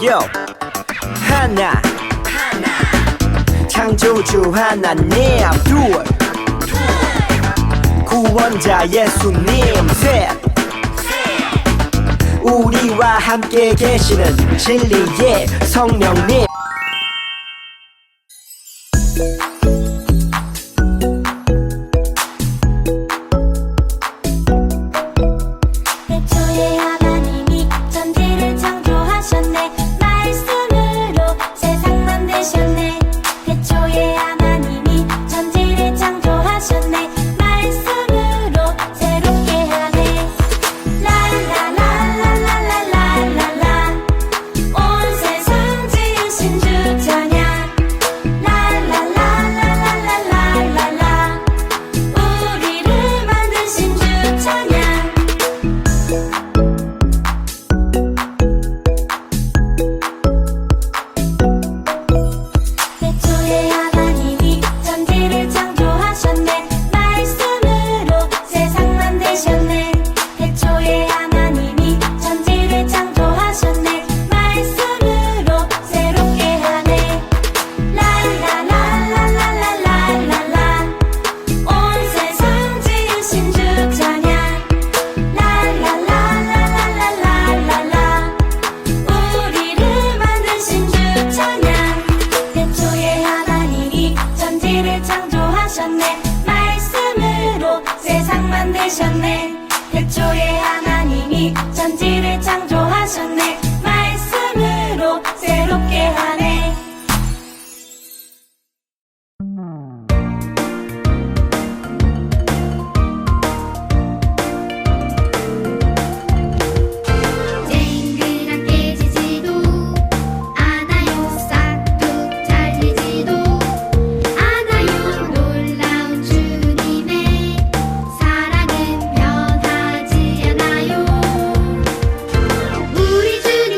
Yo 하나 창조주 하나님 둘 구원자 예수님 셋 우리와 함께 계시는 진리의 성령님 태초에 하나님이 천지를 창조하셨네. 말씀으로 세상 만드셨네. 태초에 하나님이 천지를 창조하셨네. 말씀으로 새롭게 하네. 랄랄랄랄랄랄랄라 온 세상 지으신 주 찬양. 랄랄랄랄랄랄라 우리를 만드신 주 찬양. 태초에 하나님이 천지를 창조하셨네. 말씀으로 세상 만드셨네. 태초에 하나님이 천지를 창조하셨네. 말씀으로 새롭게 하네. 랄랄랄랄랄랄라 온 세상 지으신 주 찬양. 랄랄랄랄랄랄라 우리를 만드신 주 찬양. 태초에 하나님이 천지를 창조하셨네. 말씀으로 세상 만드셨네. 태초에 하나님이 천지를 창조하셨네. 말씀으로 새롭게 하네. 쨍그랗게 지지도 않아요. 싹둑 잘리지도 않아요. 놀라운 주님의 사랑은 변하지 않아요. 우리 주님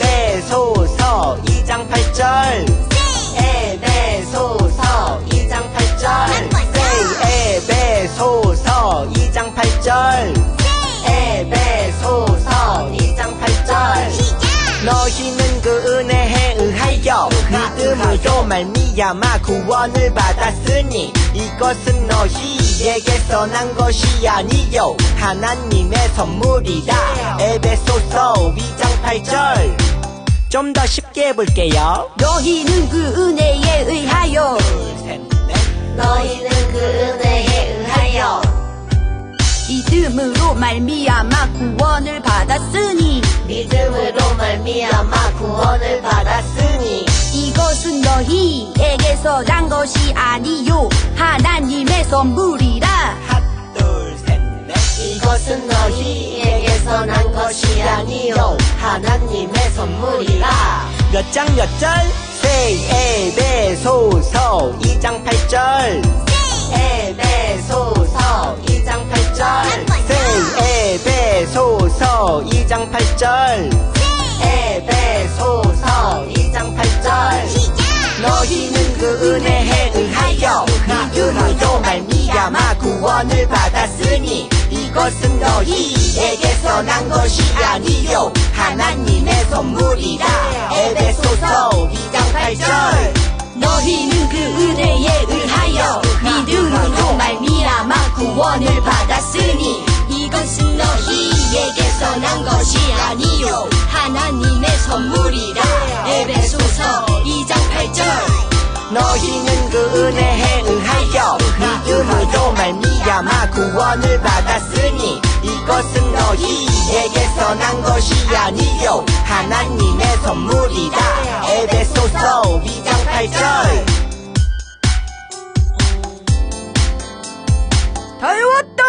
에베소서 2장 8절 에베소서 2장 8절 에베소서 2장 8절 에베소서 2장 8절 너희는 그 은혜에 의하여 믿음으로 말미암아 구원을 받았으니 이것은 너희에게서 난 것이 아니요 하나님의 선물이라. 에베소서 2장 8절 좀 더 쉽게 해볼게요. 너희는 그 은혜에 의하여 둘, 셋, 넷. 너희는 그 은혜에 의하여 믿음으로 말미암아 구원을 받았으니 믿음으로 말미암아 구원을 받았으니 이것은 너희에게서 난 것이 아니요 하나님의 선물이라. 하나, 둘, 셋, 넷. 이것은 너희에게서 난 것이 아니요 하나님의 선물이라. 몇 장 몇 절? 에베소서 2장 8절 에베소서 2장 8절 에베소서 2장 8절 에베소서 2장 8절 너희는 그 은혜에 의하여 믿음으로 말미암아 구원을 받았으니 이것은 너희에게서 난 것이 아니요 하나님의 선물이라. 에베소서 2장 8절 너희는 그 은혜에 의하여 믿음으로 말미암아 구원을 받았으니 이것은 너희에게서 난 것이 아니요 하나님의 선물이라. 에베소서 2장 8절 너희는 그 은혜에 의하여 믿음으로 말미암아 구원을 받았으니 이것은 너희에게서 난 것이 아니요 하나님의 선물이라. 에베소서 2장 8절 다 외웠다.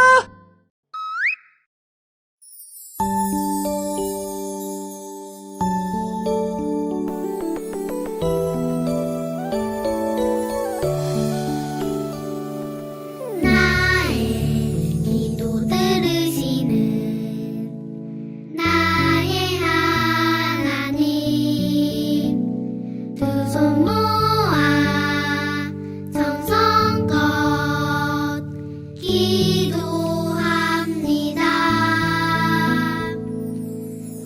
나의 기도 들으시는 나의 하나님 두 손 모아 정성껏 기도합니다.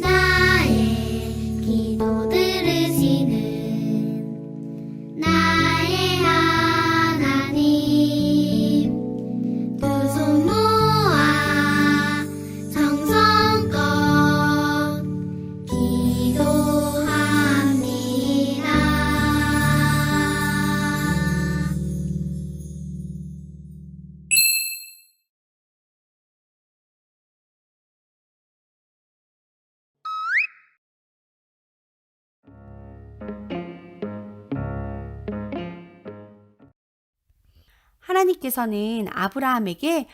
나의 기도 들으시는 나의 하나님 두 손 모아 정성껏 기도합니다. 하나님께서는 아브라함에게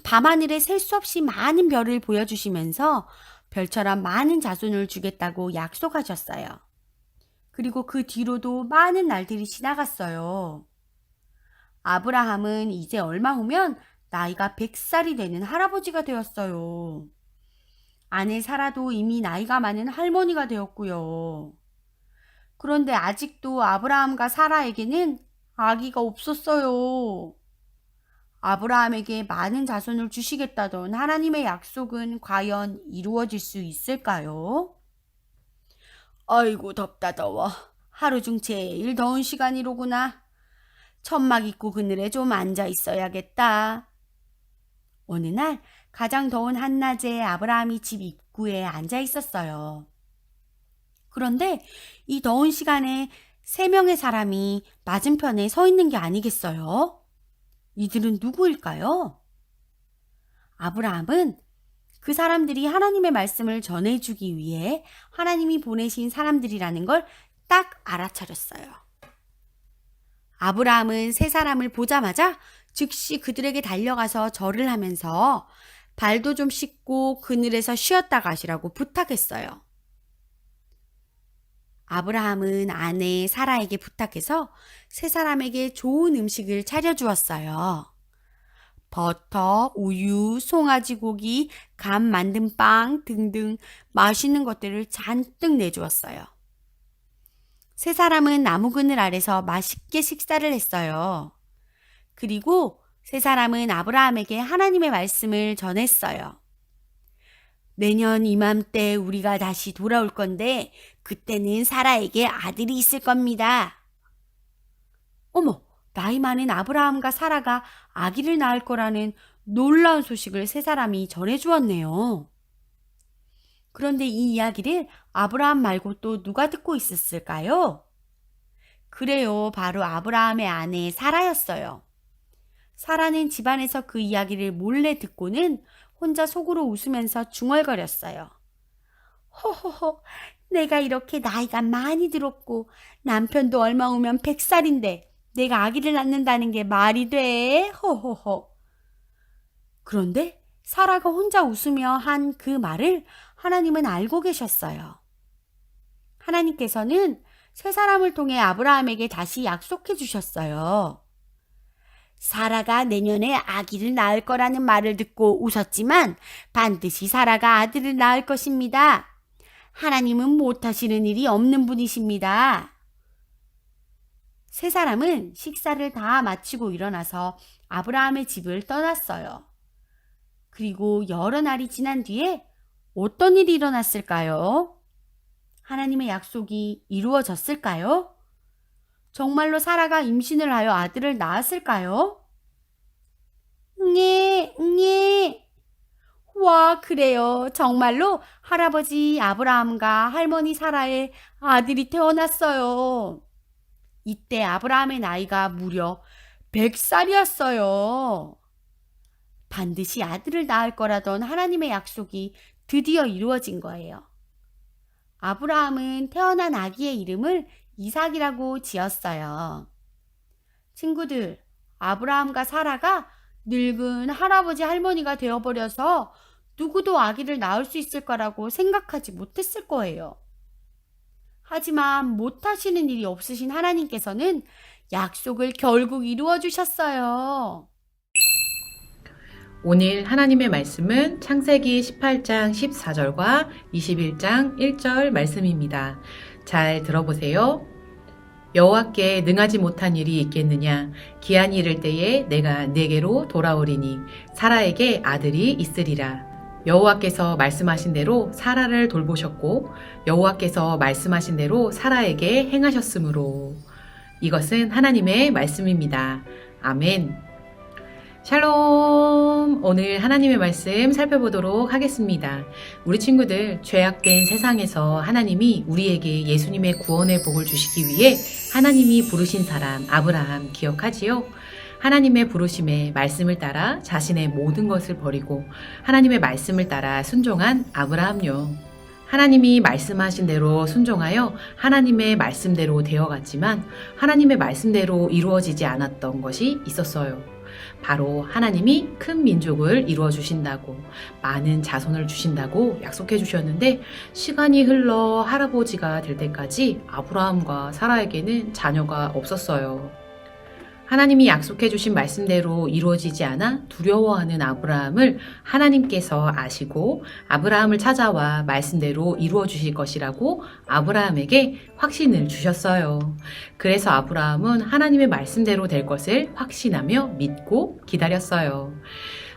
밤하늘에 셀 수 없이 많은 별을 보여주시면서 별처럼 많은 자손을 주겠다고 약속하셨어요. 그리고 그 뒤로도 많은 날들이 지나갔어요. 아브라함은 이제 얼마 후면 나이가 100살이 되는 할아버지가 되었어요. 아내 사라도 이미 나이가 많은 할머니가 되었고요. 그런데 아직도 아브라함과 사라에게는 아기가 없었어요. 아브라함에게 많은 자손을 주시겠다던 하나님의 약속은 과연 이루어질 수 있을까요? 아이고 덥다 더워. 하루 중 제일 더운 시간이로구나. 천막 입고 그늘에 좀 앉아 있어야겠다. 어느 날 가장 더운 한낮에 아브라함이 집 입구에 앉아 있었어요. 그런데 이 더운 시간에 3명의 사람이 맞은편에 서 있는 게 아니겠어요? 이들은 누구일까요? 아브라함은 그 사람들이 하나님의 말씀을 전해주기 위해 하나님이 보내신 사람들이라는 걸 딱 알아차렸어요. 아브라함은 3사람을 보자마자 즉시 그들에게 달려가서 절을 하면서 발도 좀 씻고 그늘에서 쉬었다 가시라고 부탁했어요. 아브라함은 아내 사라에게 부탁해서 3사람에게 좋은 음식을 차려주었어요. 버터, 우유, 송아지 고기, 감 만든 빵 등등 맛있는 것들을 잔뜩 내주었어요. 세 사람은 나무 그늘 아래서 맛있게 식사를 했어요. 그리고 세 사람은 아브라함에게 하나님의 말씀을 전했어요. 내년 이맘때 우리가 다시 돌아올 건데 그때는 사라에게 아들이 있을 겁니다. 어머, 나이 많은 아브라함과 사라가 아기를 낳을 거라는 놀라운 소식을 세 사람이 전해주었네요. 그런데 이 이야기를 아브라함 말고 또 누가 듣고 있었을까요? 그래요, 바로 아브라함의 아내 사라였어요. 사라는 집안에서 그 이야기를 몰래 듣고는 혼자 속으로 웃으면서 중얼거렸어요. 호호호, 내가 이렇게 나이가 많이 들었고 남편도 얼마 후면 100살인데 내가 아기를 낳는다는 게 말이 돼? 호호호. 그런데 사라가 혼자 웃으며 한 그 말을 하나님은 알고 계셨어요. 하나님께서는 세 사람을 통해 아브라함에게 다시 약속해 주셨어요. 사라가 내년에 아기를 낳을 거라는 말을 듣고 웃었지만 반드시 사라가 아들을 낳을 것입니다. 하나님은 못하시는 일이 없는 분이십니다. 세 사람은 식사를 다 마치고 일어나서 아브라함의 집을 떠났어요. 그리고 여러 날이 지난 뒤에 어떤 일이 일어났을까요? 하나님의 약속이 이루어졌을까요? 정말로 사라가 임신을 하여 아들을 낳았을까요? 네. 와, 그래요. 정말로 할아버지 아브라함과 할머니 사라의 아들이 태어났어요. 이때 아브라함의 나이가 무려 100살이었어요. 반드시 아들을 낳을 거라던 하나님의 약속이 드디어 이루어진 거예요. 아브라함은 태어난 아기의 이름을 이삭이라고 지었어요. 친구들, 아브라함과 사라가 늙은 할아버지 할머니가 되어버려서 누구도 아기를 낳을 수 있을 거라고 생각하지 못했을 거예요. 하지만 못하시는 일이 없으신 하나님께서는 약속을 결국 이루어 주셨어요. 오늘 하나님의 말씀은 창세기 18장 14절과 21장 1절 말씀입니다. 잘 들어보세요. 여호와께 능하지 못한 일이 있겠느냐? 기한이 이를 때에 내가 네게로 돌아오리니 사라에게 아들이 있으리라. 여호와께서 말씀하신 대로 사라를 돌보셨고 여호와께서 말씀하신 대로 사라에게 행하셨으므로. 이것은 하나님의 말씀입니다. 아멘. 샬롬! 오늘 하나님의 말씀 살펴보도록 하겠습니다. 우리 친구들, 죄악된 세상에서 하나님이 우리에게 예수님의 구원의 복을 주시기 위해 하나님이 부르신 사람 아브라함 기억하지요? 하나님의 부르심에 말씀을 따라 자신의 모든 것을 버리고 하나님의 말씀을 따라 순종한 아브라함요. 하나님이 말씀하신 대로 순종하여 하나님의 말씀대로 되어갔지만 하나님의 말씀대로 이루어지지 않았던 것이 있었어요. 바로 하나님이 큰 민족을 이루어 주신다고, 많은 자손을 주신다고 약속해 주셨는데 시간이 흘러 할아버지가 될 때까지 아브라함과 사라에게는 자녀가 없었어요. 하나님이 약속해 주신 말씀대로 이루어지지 않아 두려워하는 아브라함을 하나님께서 아시고 아브라함을 찾아와 말씀대로 이루어 주실 것이라고 아브라함에게 확신을 주셨어요. 그래서 아브라함은 하나님의 말씀대로 될 것을 확신하며 믿고 기다렸어요.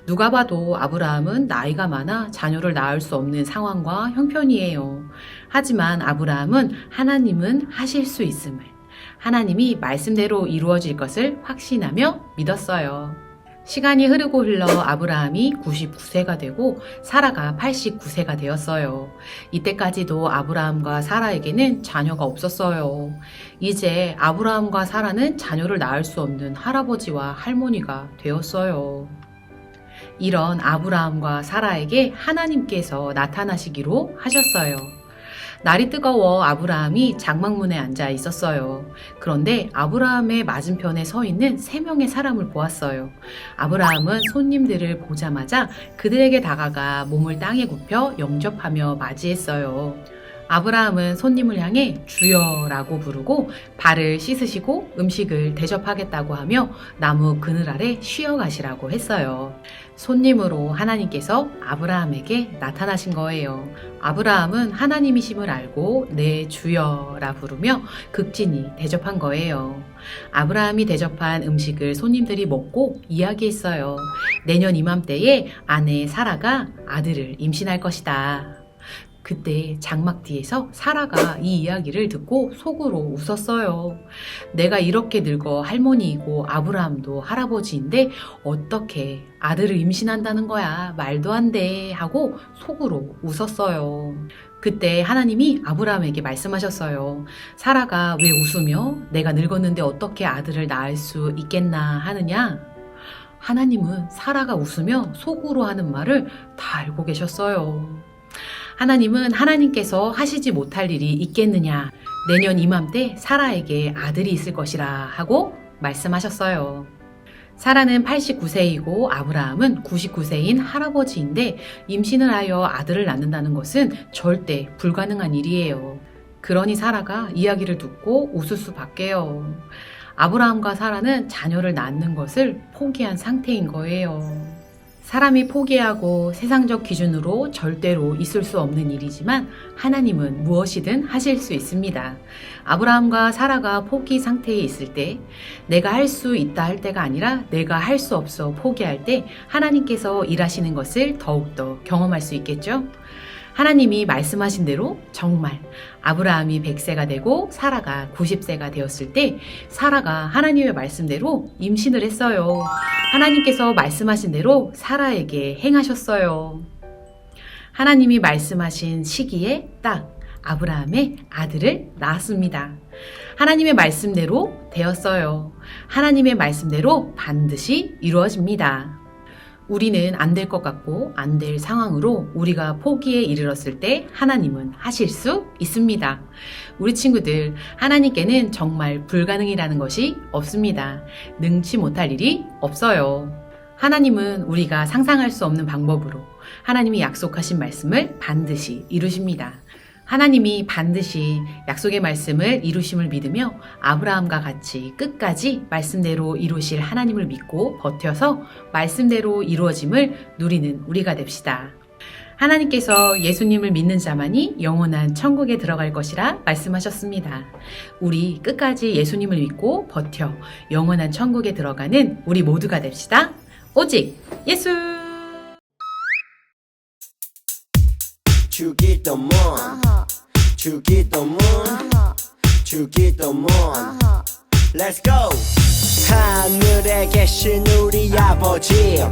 누가 봐도 아브라함은 나이가 많아 자녀를 낳을 수 없는 상황과 형편이에요. 하지만 아브라함은 하나님은 하실 수 있음을, 하나님이 말씀대로 이루어질 것을 확신하며 믿었어요. 시간이 흐르고 흘러 아브라함이 99세가 되고 사라가 89세가 되었어요. 이때까지도 아브라함과 사라에게는 자녀가 없었어요. 이제 아브라함과 사라는 자녀를 낳을 수 없는 할아버지와 할머니가 되었어요. 이런 아브라함과 사라에게 하나님께서 나타나시기로 하셨어요. 날이 뜨거워 아브라함이 장막문에 앉아 있었어요. 그런데 아브라함의 맞은편에 서 있는 3명의 사람을 보았어요. 아브라함은 손님들을 보자마자 그들에게 다가가 몸을 땅에 굽혀 영접하며 맞이했어요. 아브라함은 손님을 향해 주여라고 부르고 발을 씻으시고 음식을 대접하겠다고 하며 나무 그늘 아래 쉬어 가시라고 했어요. 손님으로 하나님께서 아브라함에게 나타나신 거예요. 아브라함은 하나님이심을 알고 네 주여라 부르며 극진히 대접한 거예요. 아브라함이 대접한 음식을 손님들이 먹고 이야기했어요. 내년 이맘때에 아내 사라가 아들을 임신할 것이다. 그때 장막 뒤에서 사라가 이 이야기를 듣고 속으로 웃었어요. 내가 이렇게 늙어 할머니이고 아브라함도 할아버지인데 어떻게 아들을 임신한다는 거야. 말도 안 돼. 하고 속으로 웃었어요. 그때 하나님이 아브라함에게 말씀하셨어요. 사라가 왜 웃으며 내가 늙었는데 어떻게 아들을 낳을 수 있겠나 하느냐? 하나님은 사라가 웃으며 속으로 하는 말을 다 알고 계셨어요. 하나님은 하나님께서 하시지 못할 일이 있겠느냐. 내년 이맘때 사라에게 아들이 있을 것이라 하고 말씀하셨어요. 사라는 89세이고 아브라함은 99세인 할아버지인데 임신을 하여 아들을 낳는다는 것은 절대 불가능한 일이에요. 그러니 사라가 이야기를 듣고 웃을 수밖에요. 아브라함과 사라는 자녀를 낳는 것을 포기한 상태인 거예요. 사람이 포기하고 세상적 기준으로 절대로 있을 수 없는 일이지만 하나님은 무엇이든 하실 수 있습니다. 아브라함과 사라가 포기 상태에 있을 때 내가 할 수 있다 할 때가 아니라 내가 할 수 없어 포기할 때 하나님께서 일하시는 것을 더욱더 경험할 수 있겠죠? 하나님이 말씀하신 대로 정말 아브라함이 100세가 되고 사라가 90세가 되었을 때 사라가 하나님의 말씀대로 임신을 했어요. 하나님께서 말씀하신 대로 사라에게 행하셨어요. 하나님이 말씀하신 시기에 딱 아브라함의 아들을 낳았습니다. 하나님의 말씀대로 되었어요. 하나님의 말씀대로 반드시 이루어집니다. 우리는 안 될 것 같고 안 될 상황으로 우리가 포기에 이르렀을 때 하나님은 하실 수 있습니다. 우리 친구들, 하나님께는 정말 불가능이라는 것이 없습니다. 능치 못할 일이 없어요. 하나님은 우리가 상상할 수 없는 방법으로 하나님이 약속하신 말씀을 반드시 이루십니다. 하나님이 반드시 약속의 말씀을 이루심을 믿으며 아브라함과 같이 끝까지 말씀대로 이루실 하나님을 믿고 버텨서 말씀대로 이루어짐을 누리는 우리가 됩시다. 하나님께서 예수님을 믿는 자만이 영원한 천국에 들어갈 것이라 말씀하셨습니다. 우리 끝까지 예수님을 믿고 버텨 영원한 천국에 들어가는 우리 모두가 됩시다. 오직 예수! 주기도문 주기도문 주기도문 Let's go 하늘에 계신 우리 아버지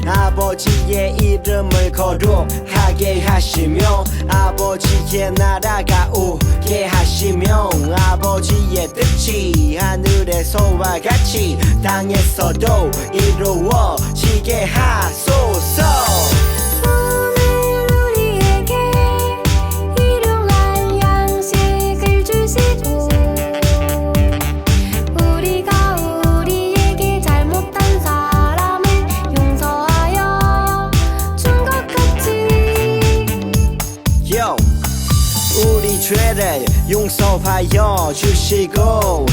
아버지의 이름을 거룩하게 하시며 아버지의 나라가 오게 하시며 아버지의 뜻이 하늘에서와 같이 땅에서도 이루어지게 하소서. 우리 죄를 용서하여 주시고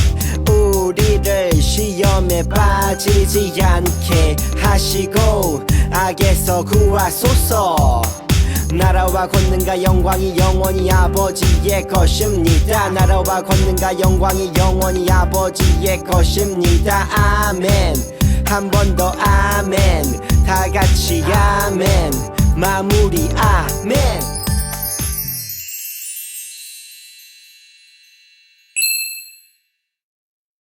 우리를 시험에 빠지지 않게 하시고 악에서 구하소서. 나라와 권능과 영광이 영원히 아버지의 것입니다. 나라와 권능과 영광이 영원히 아버지의 것입니다. 아멘. 한 번 더 아멘. 다 같이 아멘. 마무리 아멘.